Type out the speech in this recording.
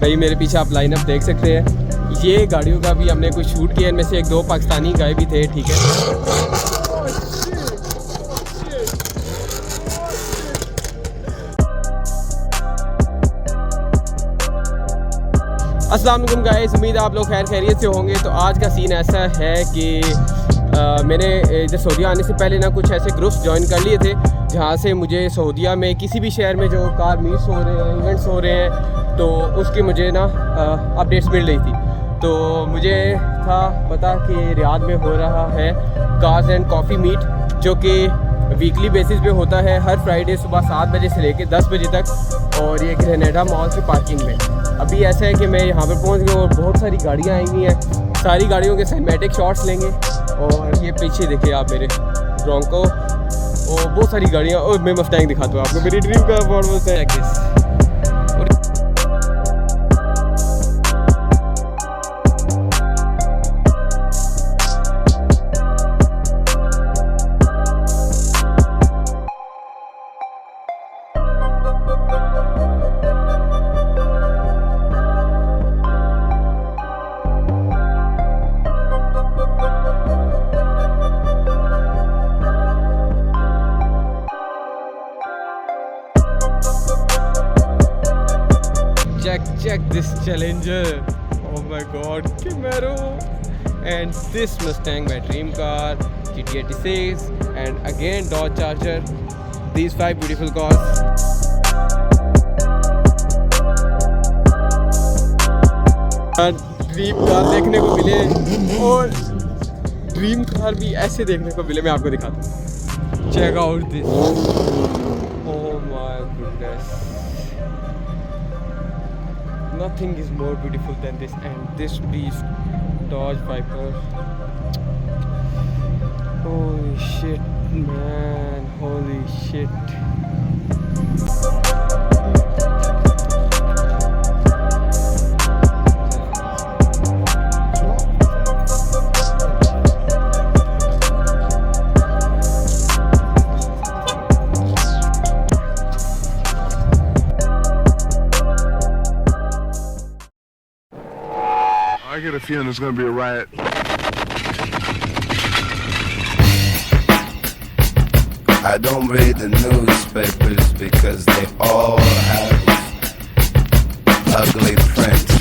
भाई मेरे पीछे आप लाइनअप देख सकते हैं, ये गाड़ियों का भी हमने कुछ शूट किया, इनमें से एक दो पाकिस्तानी गाय भी थे, ठीक है। अस्सलाम वालेकुम गाइस, उम्मीद है आप लोग खैर खैरियत से होंगे। तो आज का सीन ऐसा है कि मैंने इधर सऊदीया आने से पहले ना कुछ ऐसे ग्रुप्स ज्वाइन कर लिए थे जहाँ से मुझे सऊदीया में किसी भी शहर में जो कार मीट्स हो रहे हैं, इवेंट्स हो रहे हैं, तो उसकी मुझे ना अपडेट्स मिल रही थी। तो मुझे था पता कि रियाद में हो रहा है कार्स एंड कॉफ़ी मीट, जो कि वीकली बेसिस पे होता है हर फ्राइडे सुबह 7 बजे से लेकर 10 बजे तक, और ये ग्रेनेडा मॉल की पार्किंग में। अभी ऐसा है कि मैं यहाँ पर पहुँच गया और बहुत सारी गाड़ियाँ आई हुई हैं, सारी गाड़ियों के सिनेमैटिक शॉट्स लेंगे। और ये पीछे देखिए आप मेरे ब्रोंको और बहुत सारी गाड़ियाँ, और मैं मस्टैंग दिखाता हूँ आपको, मेरी ड्रीम का फॉर्मस है किस। Check this Challenger, oh my god, Camaro, and this Mustang, my dream car, GT86, and again Dodge Charger. These 5 beautiful cars. Dream car देखने को मिले और ड्रीम कार भी ऐसे देखने को मिले, मैं आपको दिखाता हूँ। Check out this, oh my goodness. Nothing is more beautiful than this, and this beast Dodge Viper. Holy shit, man! Holy shit! I get a feeling there's going to be a riot. I don't read the newspapers because they all have ugly print.